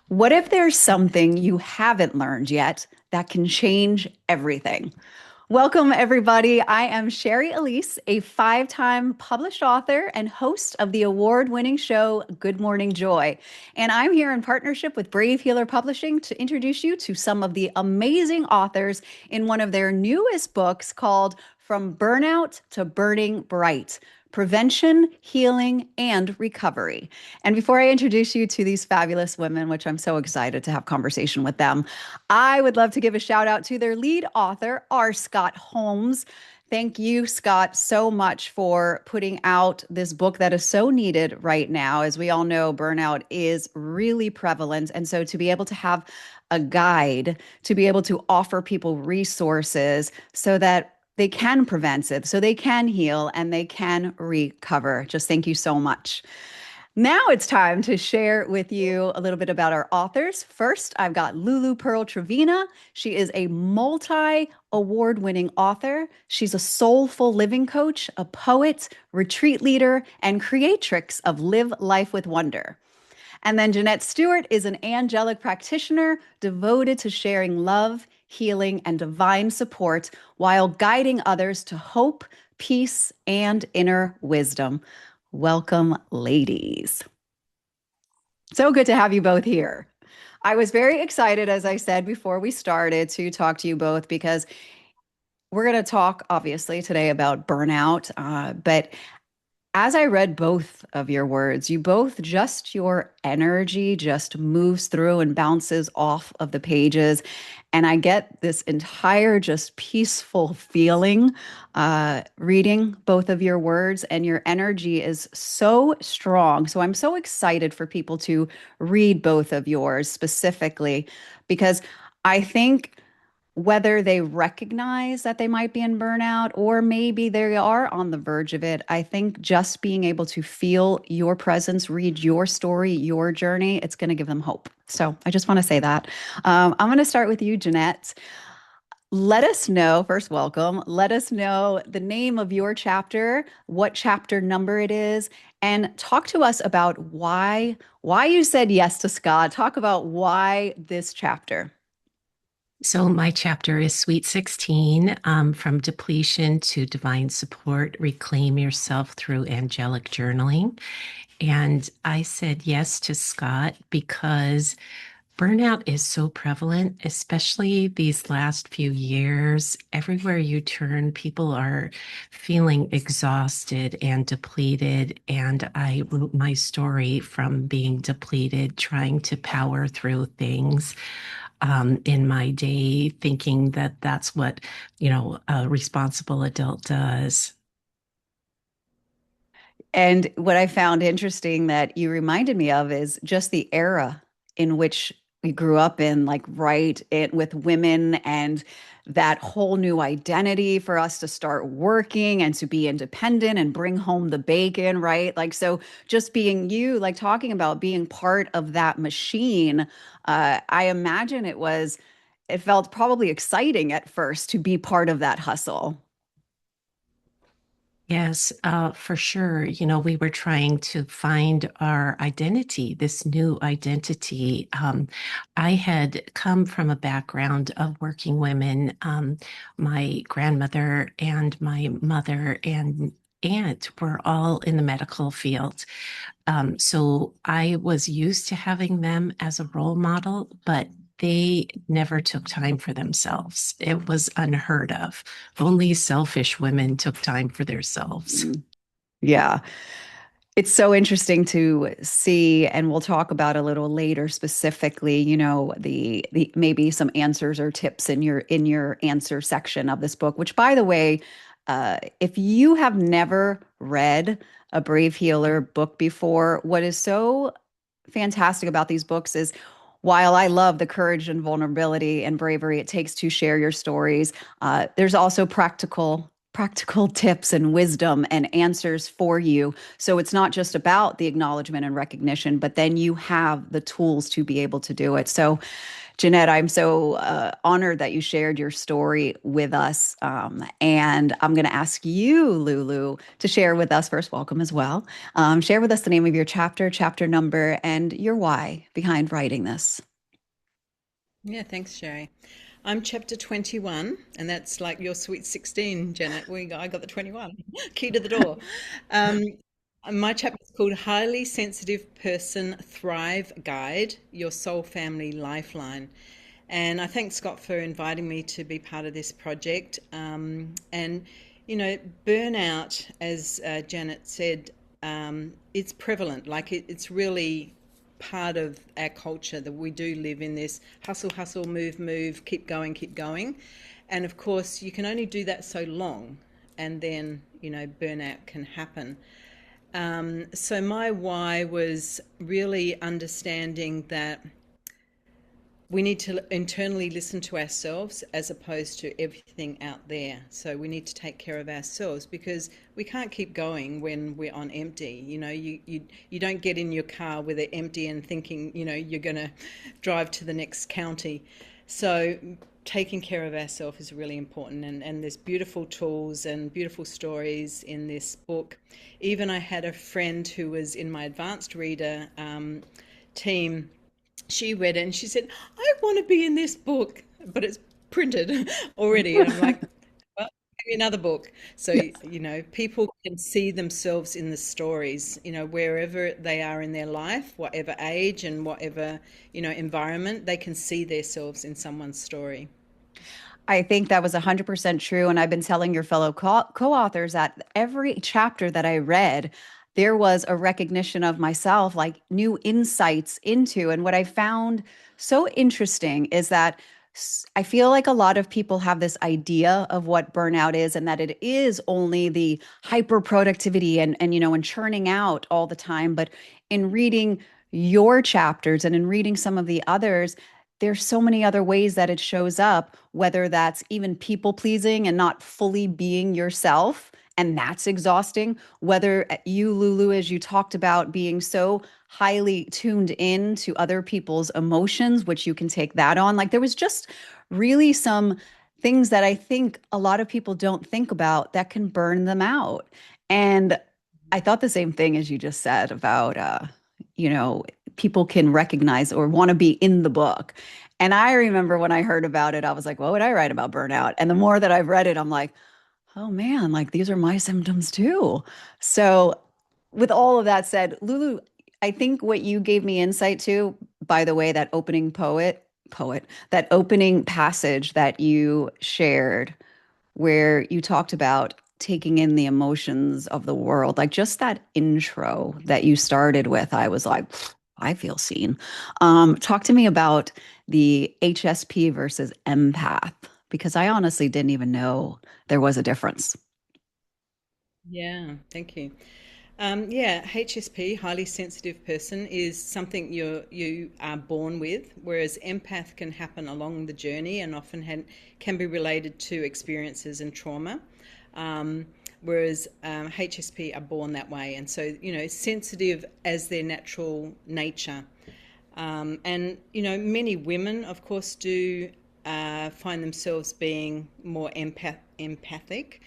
What if there's something you haven't learned yet that can change everything? Welcome, everybody. I am Sherry Elise, a five-time published author and host of the award-winning show Good Morning Joy. And I'm here in partnership with Brave Healer Publishing to introduce you to some of the amazing authors in one of their newest books called From Burnout to Burning Bright: Prevention, Healing, and Recovery. And before I introduce you to these fabulous women, which I'm so excited to have conversation with them, I would love to give a shout out to their lead author, R. Scott Holmes. Thank you, Scott, so much for putting out this book that is so needed right now. As we all know, burnout is really prevalent. And so to be able to have a guide, to be able to offer people resources so that they can prevent it, so they can heal and they can recover. Just thank you so much. Now it's time to share with you a little bit about our authors. First, I've got Lulu Pearl Trevina. She is a multi-award-winning author. She's a soulful living coach, a poet, retreat leader, and creatrix of Live Life with Wonder. And then Jeanette Stewart is an angelic practitioner devoted to sharing love, healing, and divine support while guiding others to hope, peace, and inner wisdom. Welcome, ladies. So good to have you both here. I was very excited, as I said before we started, to talk to you both because we're going to talk, obviously, today about burnout. But as I read both of your words, you both just your energy just moves through and bounces off of the pages. And I get this entire just peaceful feeling reading both of your words, and your energy is so strong. So I'm so excited for people to read both of yours specifically because I think whether they recognize that they might be in burnout or maybe they are on the verge of it, I think just being able to feel your presence, read your story, your journey, it's going to give them hope. So I just want to say that. I'm going to start with you, Jeanette. Let us know, first, welcome. Let us know the name of your chapter, what chapter number it is, and talk to us about why you said yes to Scott. Talk about why this chapter. So, my chapter is Sweet 16, From Depletion to Divine Support, Reclaim Yourself Through Angelic Journaling. And I said yes to Scott because burnout is so prevalent, especially these last few years. Everywhere you turn, people are feeling exhausted and depleted. And I wrote my story from being depleted, trying to power through things in my day, thinking that that's what, a responsible adult does. And what I found interesting that you reminded me of is just the era in which we grew up in, like right it with women and that whole new identity for us to start working and to be independent and bring home the bacon, right? Like, so just being you, like talking about being part of that machine, I imagine it felt probably exciting at first to be part of that hustle. Yes, for sure. We were trying to find our identity, this new identity. I had come from a background of working women. My grandmother and my mother and aunt were all in the medical field. So I was used to having them as a role model, but they never took time for themselves. It was unheard of. Only selfish women took time for themselves. Mm, yeah. It's so interesting to see, and we'll talk about a little later specifically, the maybe some answers or tips in your answer section of this book, which by the way, if you have never read a Brave Healer book before, what is so fantastic about these books is while I love the courage and vulnerability and bravery it takes to share your stories, there's also practical tips and wisdom and answers for you. So it's not just about the acknowledgement and recognition, but then you have the tools to be able to do it. So Jeanette, I'm so honored that you shared your story with us. And I'm going to ask you, Lulu, to share with us first. Welcome as well. Share with us the name of your chapter, chapter number, and your why behind writing this. Yeah, thanks, Sherry. I'm chapter 21, and that's like your sweet 16, Janet. I got the 21, key to the door. Um, my chapter is called Highly Sensitive Person Thrive Guide, Your Soul Family Lifeline. And I thank Scott for inviting me to be part of this project. Burnout, as Janet said, it's prevalent. It's really part of our culture that we do live in this hustle, hustle, move, move, keep going, keep going. And of course, you can only do that so long, and then, burnout can happen. So my why was really understanding that we need to internally listen to ourselves as opposed to everything out there. So we need to take care of ourselves because we can't keep going when we're on empty. You don't get in your car with it empty and thinking, you're going to drive to the next county. So taking care of ourselves is really important. And there's beautiful tools and beautiful stories in this book. Even I had a friend who was in my advanced reader team. She read it and she said, I want to be in this book, but it's printed already. And I'm like, well, maybe another book. So, Yes. people can see themselves in the stories, wherever they are in their life, whatever age and whatever, environment, they can see themselves in someone's story. I think that was 100% true. And I've been telling your fellow co-authors that every chapter that I read, there was a recognition of myself, like new insights into. And what I found so interesting is that I feel like a lot of people have this idea of what burnout is and that it is only the hyper productivity and churning out all the time. But in reading your chapters and in reading some of the others, there's so many other ways that it shows up, whether that's even people pleasing and not fully being yourself. And that's exhausting. Whether you, Lulu, as you talked about, being so highly tuned in to other people's emotions, which you can take that on. Like there was just really some things that I think a lot of people don't think about that can burn them out. And I thought the same thing as you just said about, you know, people can recognize or want to be in the book. And I remember when I heard about it, I was like, what would I write about burnout? And the more that I've read it, I'm like, oh man, like these are my symptoms too. So, with all of that said, Lulu, I think what you gave me insight to, by the way, that opening that opening passage that you shared where you talked about taking in the emotions of the world, like just that intro that you started with, I was like, I feel seen. Talk to me about the HSP versus empath, because I honestly didn't even know there was a difference. Yeah, thank you. Yeah, HSP, highly sensitive person, is something you are born with, whereas empath can happen along the journey and often can be related to experiences and trauma. Um, Whereas HSP are born that way, and so sensitive as their natural nature. And many women, of course, do find themselves being more empathic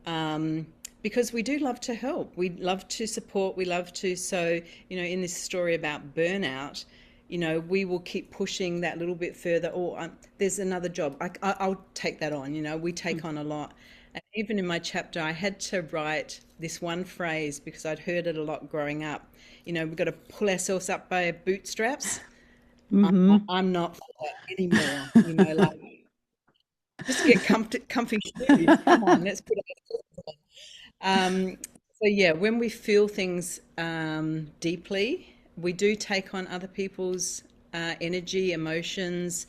um, because we do love to help. We love to support. We love to. So, in this story about burnout, we will keep pushing that little bit further. Or there's another job. I'll take that on. We take on a lot. And even in my chapter, I had to write this one phrase because I'd heard it a lot growing up. We've got to pull ourselves up by our bootstraps. Hmm. I'm not for that anymore. Like just get comfy shoes. Come on, let's put it. So yeah, when we feel things deeply, we do take on other people's energy, emotions,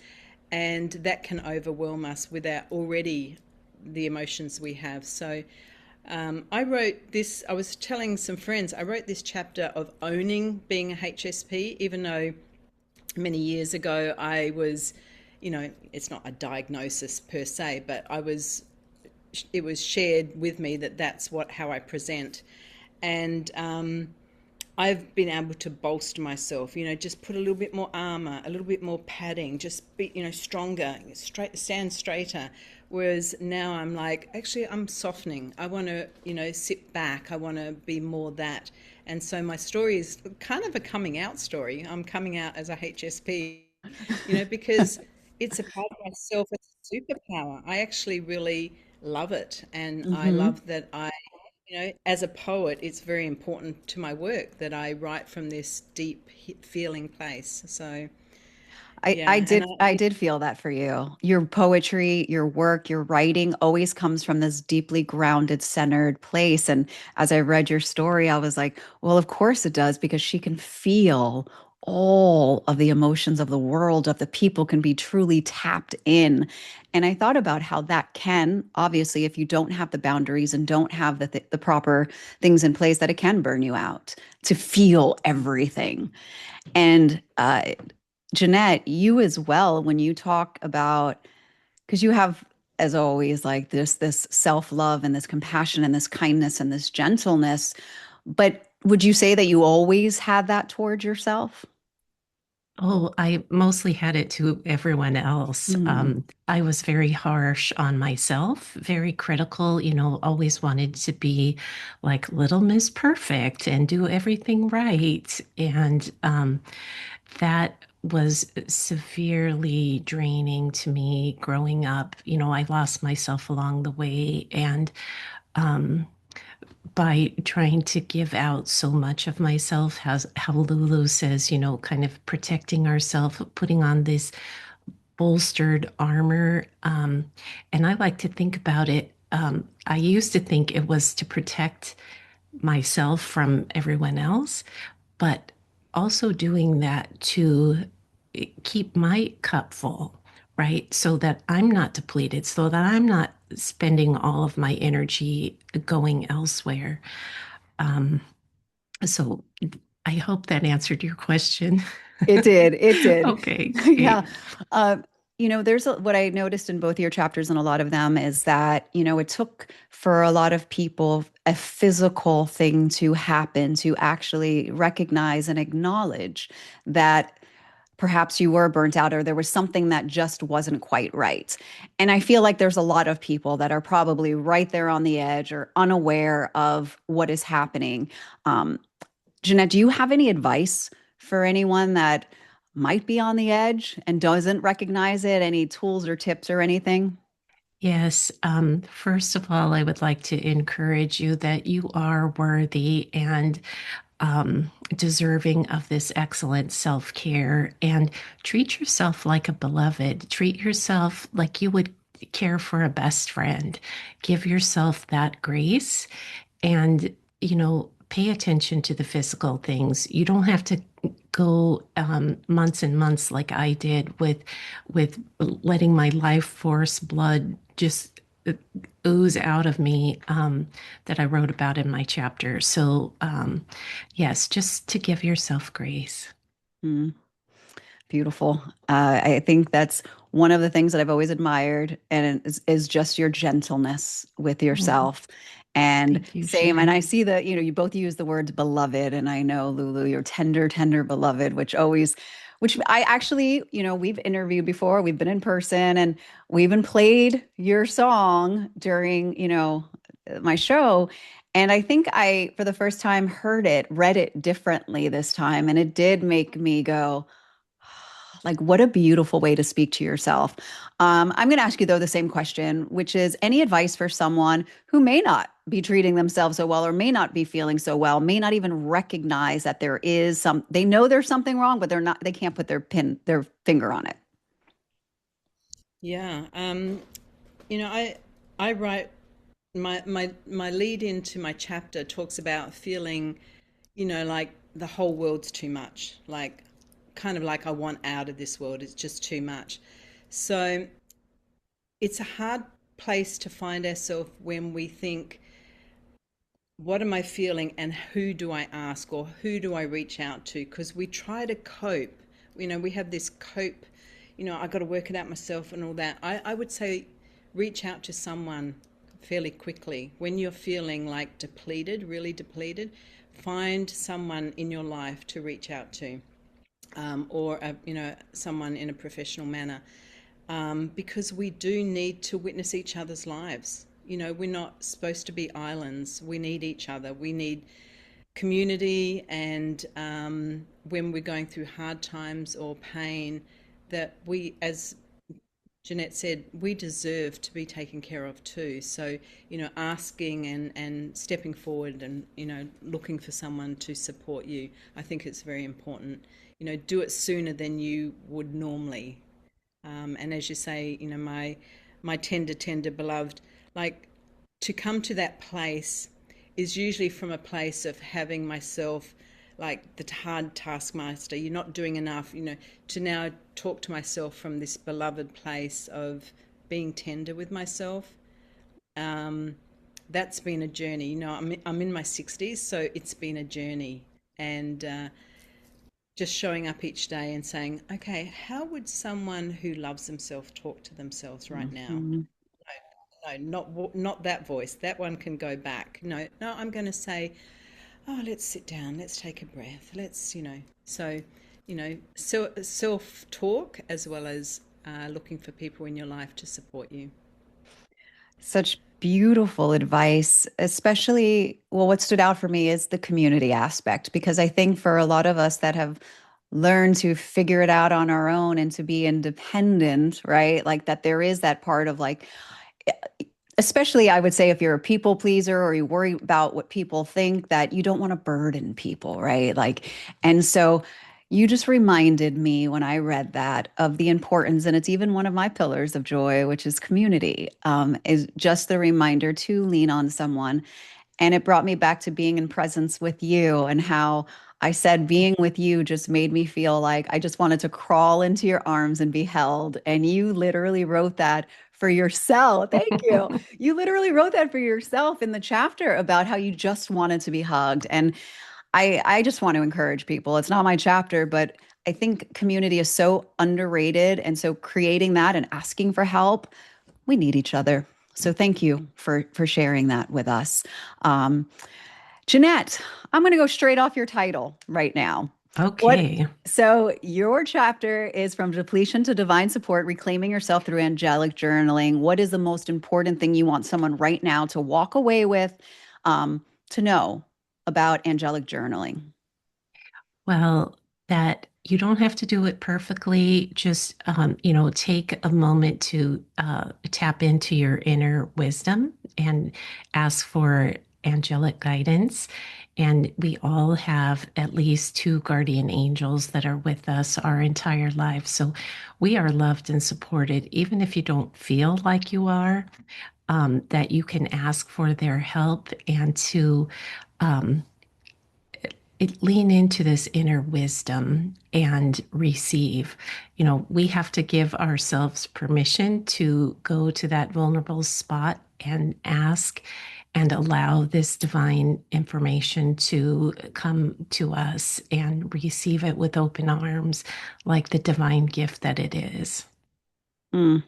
and that can overwhelm us without already the emotions we have. So I wrote this. I was telling some friends. I wrote this chapter of owning being a HSP, even though many years ago I was, it's not a diagnosis per se, but it was shared with me that that's how I present. And I've been able to bolster myself, just put a little bit more armor, a little bit more padding, just be, stronger, stand straighter. Whereas now I'm like, actually, I'm softening. I want to, sit back. I want to be more that. And so my story is kind of a coming out story. I'm coming out as a HSP, because it's a part of myself. It's a superpower. I actually really love it. And I Hmm. love that as a poet, it's very important to my work that I write from this deep feeling place. So, I yeah. And I did feel that for you. Your poetry, your work, your writing always comes from this deeply grounded, centered place. And as I read your story, I was like, well, of course it does, because she can feel all of the emotions of the world, of the people, can be truly tapped in. And I thought about how that can, obviously, if you don't have the boundaries and don't have the proper things in place, that it can burn you out to feel everything. And Jeanette, you as well, when you talk about, because you have, as always, like this self-love and this compassion and this kindness and this gentleness, but would you say that you always had that towards yourself? Oh, I mostly had it to everyone else. Mm. I was very harsh on myself, very critical, always wanted to be like Little Miss Perfect and do everything right. And that was severely draining to me growing up. I lost myself along the way. And um, by trying to give out so much of myself, how Lulu says, kind of protecting ourselves, putting on this bolstered armor. And I like to think about it. I used to think it was to protect myself from everyone else, but also doing that to keep my cup full, right? So that I'm not depleted, so that I'm not spending all of my energy going elsewhere. Um, so I hope that answered your question. It did. It did. Okay, Yeah. great. Uh, what I noticed in both your chapters and a lot of them is that, it took for a lot of people a physical thing to happen to actually recognize and acknowledge that perhaps you were burnt out or there was something that just wasn't quite right. And I feel like there's a lot of people that are probably right there on the edge or unaware of what is happening. Um, Jeanette, do you have any advice for anyone that might be on the edge and doesn't recognize it? Any tools or tips or anything? Yes. First of all, I would like to encourage you that you are worthy and deserving of this excellent self care, and treat yourself like a beloved. Treat yourself like you would care for a best friend. Give yourself that grace and, pay attention to the physical things. You don't have to go months and months like I did with letting my life force blood just ooze out of me, that I wrote about in my chapter. So, yes, just to give yourself grace. Mm, beautiful. I think that's one of the things that I've always admired, and is just your gentleness with Oh, yourself. And thank you, same, and I Sherry. see that, you both use the words beloved, and I know, Lulu, you're tender, tender beloved, which I actually, we've interviewed before, we've been in person, and we even played your song during, my show. And I think I, for the first time, read it differently this time. And it did make me go, like, what a beautiful way to speak to yourself. I'm going to ask you, though, the same question, which is any advice for someone who may not be treating themselves so well or may not be feeling so well, may not even recognize that they know there's something wrong, but they can't put their finger on it. yeah. I write my lead into my chapter talks about feeling, like the whole world's too much, like kind of like I want out of this world. It's just too much. So it's a hard place to find ourselves when we think, what am I feeling and who do I ask or who do I reach out to? Because we try to cope. We have this cope, I got to work it out myself and all that. I would say reach out to someone fairly quickly when you're feeling like depleted, really depleted. find someone in your life to reach out to, or someone in a professional manner, because we do need to witness each other's lives. We're not supposed to be islands. We need each other. We need community, and when we're going through hard times or pain, that we, as Jeanette said, we deserve to be taken care of too. So, asking and stepping forward and, looking for someone to support you, I think it's very important. Do it sooner than you would normally. And as you say, my tender beloved, like, to come to that place is usually from a place of having myself like the hard taskmaster. You're not doing enough, to now talk to myself from this beloved place of being tender with myself. That's been a journey. I'm in my 60s, so it's been a journey. And just showing up each day and saying, okay, how would someone who loves themselves talk to themselves right now? Mhm. No, not that voice. That one can go back. No, I'm going to say, oh, let's sit down, let's take a breath, let's, so, self talk, as well as looking for people in your life to support you. Such beautiful advice, especially, well, what stood out for me is the community aspect, because I think for a lot of us that have learned to figure it out on our own and to be independent, right? Like that there is that part of like, especially I would say if you're a people pleaser or you worry about what people think, that you don't want to burden people, right? Like, and so you just reminded me when I read that of the importance, and it's even one of my pillars of joy, which is community, is just the reminder to lean on someone. And it brought me back to being in presence with you and how I said being with you just made me feel like I just wanted to crawl into your arms and be held. And you literally wrote that for yourself. Thank you. You literally wrote that for yourself in the chapter about how you just wanted to be hugged. And I just want to encourage people. It's not my chapter, but I think community is so underrated. And so creating that and asking for help, we need each other. So thank you for sharing that with us. Um, Jeanette, I'm going to go straight off your title right now. What? Okay. So your chapter is From Depletion to Divine Support, Reclaiming Yourself Through Angelic Journaling. What is the most important thing you want someone right now to walk away with, to know about angelic journaling? Well, that you don't have to do it perfectly. Just, take a moment to tap into your inner wisdom and ask for angelic guidance. And we all have at least two guardian angels that are with us our entire lives. So we are loved and supported, even if you don't feel like you are, that you can ask for their help and to um, lean into this inner wisdom and receive. We have to give ourselves permission to go to that vulnerable spot and ask and allow this divine information to come to us and receive it with open arms, like the divine gift that it is. Mm.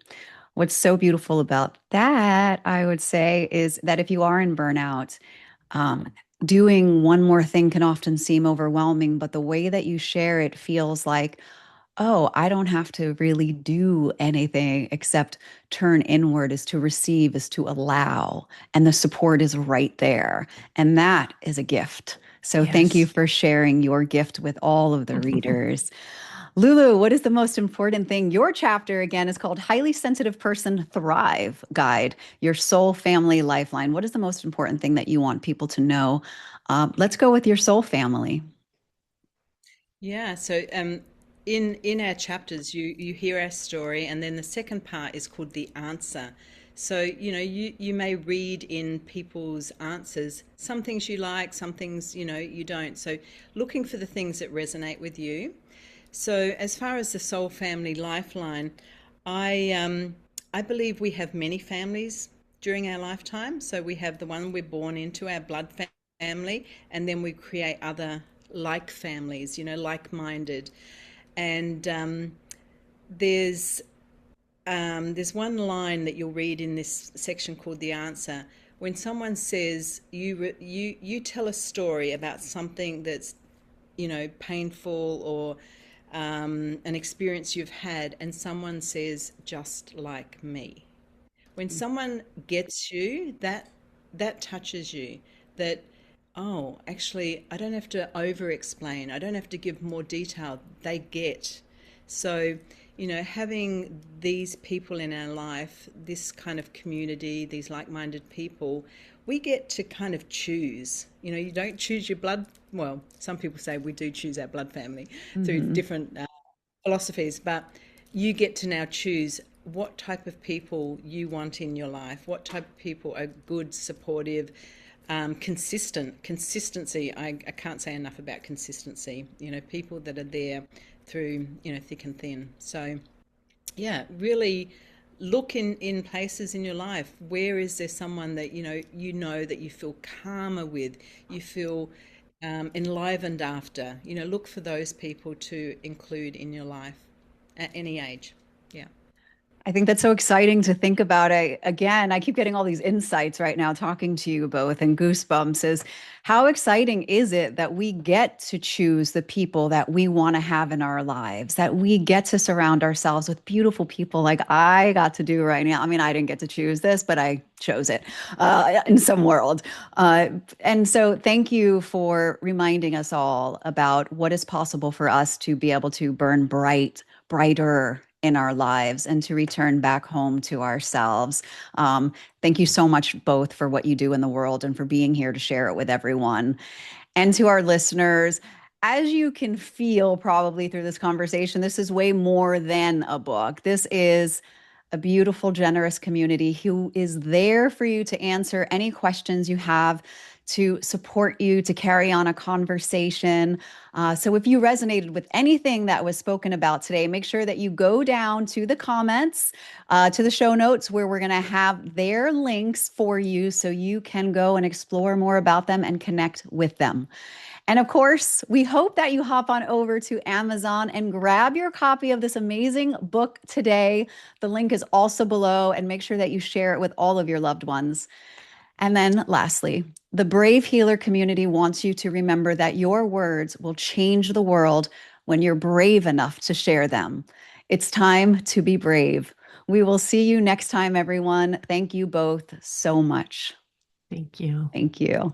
What's so beautiful about that, I would say, is that if you are in burnout, um, doing one more thing can often seem overwhelming, but the way that you share it feels like, oh, I don't have to really do anything except turn inward, is to receive, is to allow, and the support is right there. And that is a gift. So thank you Yes. for sharing your gift with all of the readers. Lulu, what is the most important thing? Your chapter again is called Highly Sensitive Person Thrive Guide, Your Soul Family Lifeline. What is the most important thing that you want people to know? Let's go with your soul family. Yeah, so in our chapters, you hear our story, and then the second part is called the answer. So you may read in people's answers some things you like, some things you don't. So looking for the things that resonate with you. So as far as the soul family lifeline, I believe we have many families during our lifetime. So we have the one we're born into, our blood family, and then we create other like families, like-minded. And there's one line that you'll read in this section called the answer, when someone says you tell a story about something that's, painful, or an experience you've had, and someone says, just like me. When someone gets you, that touches you. That, oh, actually, I don't have to over explain. I don't have to give more detail. They get. So, having these people in our life, this kind of community, these like-minded people, we get to kind of choose. You don't choose your blood. Well, some people say we do choose our blood family through different philosophies, but you get to now choose what type of people you want in your life, what type of people are good, supportive, consistency. I can't say enough about consistency. People that are there through thick and thin. So yeah, really look in places in your life. Where is there someone that you know that you feel calmer with, you feel enlivened after? Look for those people to include in your life at any age. Yeah. I think that's so exciting to think about. I keep getting all these insights right now talking to you both, and goosebumps is how exciting is it that we get to choose the people that we want to have in our lives, that we get to surround ourselves with beautiful people like I got to do right now. I mean, I didn't get to choose this, but I chose it in some world. And so thank you for reminding us all about what is possible for us to be able to burn brighter in our lives and to return back home to ourselves. Thank you so much both for what you do in the world and for being here to share it with everyone. And to our listeners, as you can feel probably through this conversation, this is way more than a book. This is a beautiful, generous community who is there for you to answer any questions you have, to support you, to carry on a conversation. So if you resonated with anything that was spoken about today, make sure that you go down to the comments, to the show notes, where we're going to have their links for you so you can go and explore more about them and connect with them. And of course, we hope that you hop on over to Amazon and grab your copy of this amazing book today. The link is also below, and make sure that you share it with all of your loved ones. And then lastly, the Brave Healer community wants you to remember that your words will change the world when you're brave enough to share them. It's time to be brave. We will see you next time, everyone. Thank you both so much. Thank you. Thank you.